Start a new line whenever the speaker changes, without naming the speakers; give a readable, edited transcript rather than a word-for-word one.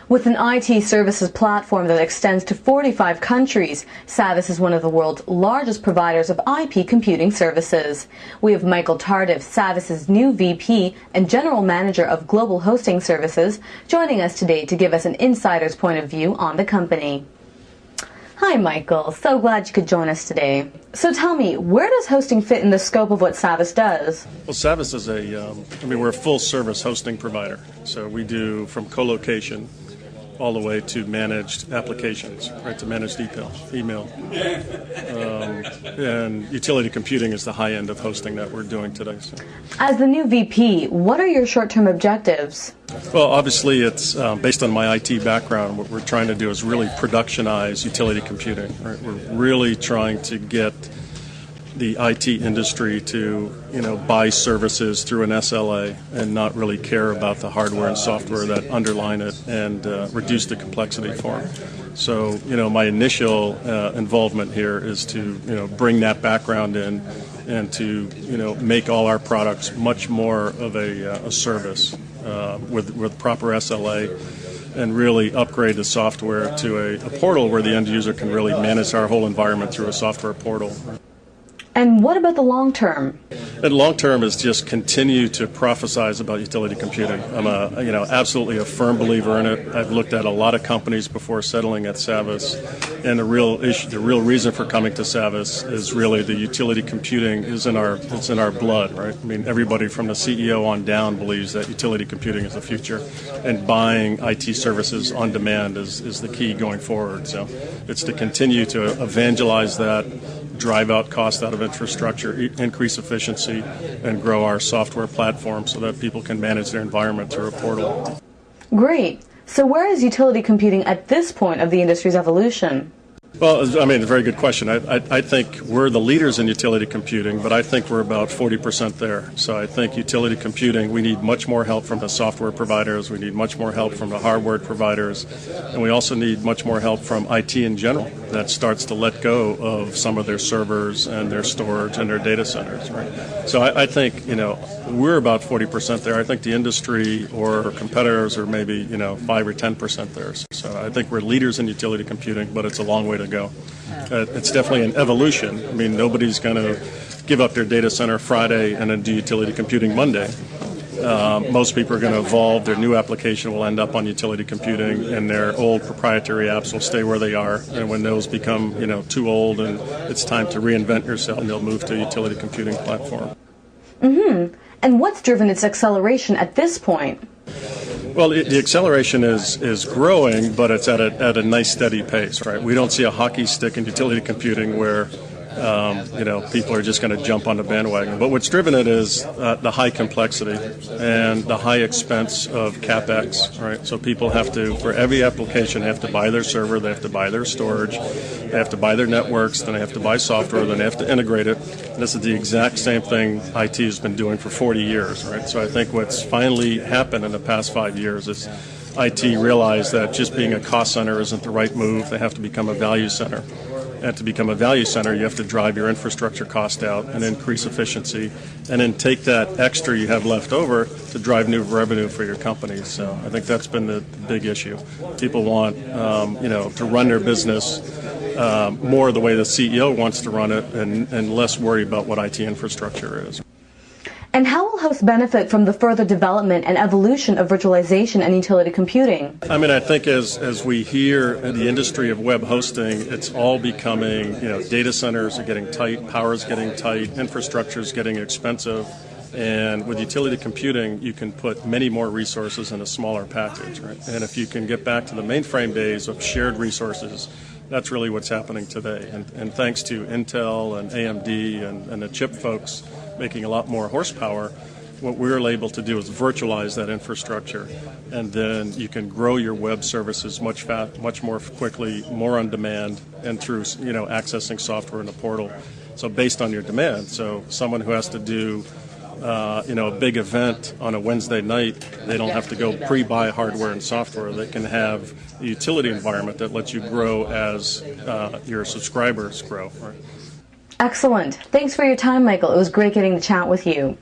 With an IT services platform that extends to 45 countries, SAVVIS is one of the world's largest providers of IP computing services. We have Michael Tardiff, SAVVIS's new VP and General Manager of Global Hosting Services, joining us today to give us an insider's point of view on the company. Hi, Michael. So glad you could join us today. So tell me, where does hosting fit in the scope of what SAVVIS does?
Well, SAVVIS is we're a full-service hosting provider. So we do from co-location all the way to managed applications, right, to managed email. And utility computing is the high end of hosting that we're doing today. So.
As the new VP, what are your short-term objectives?
Well, obviously, it's based on my IT background. What we're trying to do is really productionize utility computing. Right? We're really trying to get the IT industry to, buy services through an SLA and not really care about the hardware and software that underline it and reduce the complexity for them. So, my initial involvement here is to, bring that background in and to, make all our products much more of a service with proper SLA and really upgrade the software to a portal where the end user can really manage our whole environment through a software portal.
And what about the long term?
And long term is just continue to prophesize about utility computing. I'm absolutely a firm believer in it. I've looked at a lot of companies before settling at SAVVIS, and the real reason for coming to SAVVIS is really the utility computing is in our blood, right? I mean, everybody from the CEO on down believes that utility computing is the future, and buying IT services on demand is the key going forward. So it's to continue to evangelize that, drive out cost out of infrastructure, increase efficiency, and grow our software platform so that people can manage their environment through a portal.
Great. So where is utility computing at this point of the industry's evolution?
Well, a very good question. I think we're the leaders in utility computing, but I think we're about 40% there. So I think utility computing, we need much more help from the software providers, we need much more help from the hardware providers, and we also need much more help from IT in general that starts to let go of some of their servers and their storage and their data centers, right? So I think, we're about 40% there. I think the industry or competitors are maybe, 5 or 10% there. So I think we're leaders in utility computing, but it's a long way to go. It's definitely an evolution. Nobody's going to give up their data center Friday and then do utility computing Monday. Most people are going to evolve. Their new application will end up on utility computing, and their old proprietary apps will stay where they are. And when those become, too old and it's time to reinvent yourself, they'll move to a utility computing platform.
Mm-hmm. And what's driven its acceleration at this point?
Well, the acceleration is growing, but it's at a nice steady pace, right? We don't see a hockey stick in utility computing where people are just going to jump on the bandwagon. But what's driven it is the high complexity and the high expense of CapEx, right? So people have to, for every application, have to buy their server, they have to buy their storage, they have to buy their networks, then they have to buy software, then they have to integrate it. And this is the exact same thing IT has been doing for 40 years, right? So I think what's finally happened in the past 5 years is IT realized that just being a cost center isn't the right move. They have to become a value center. And to become a value center, you have to drive your infrastructure cost out and increase efficiency, and then take that extra you have left over to drive new revenue for your company. So I think that's been the big issue. People want, to run their business more the way the CEO wants to run it, and less worry about what IT infrastructure is.
And how will hosts benefit from the further development and evolution of virtualization and utility computing?
I think as we hear in the industry of web hosting, it's all becoming, data centers are getting tight, power is getting tight, infrastructure is getting expensive. And with utility computing, you can put many more resources in a smaller package, right? And if you can get back to the mainframe days of shared resources, that's really what's happening today. And thanks to Intel and AMD and the chip folks making a lot more horsepower, what we're able to do is virtualize that infrastructure, and then you can grow your web services much more quickly, more on demand, and through accessing software in a portal. So based on your demand. So someone who has to do a big event on a Wednesday night, they don't have to go pre-buy hardware and software. They can have a utility environment that lets you grow as your subscribers grow. Right?
Excellent. Thanks for your time, Michael. It was great getting to chat with you.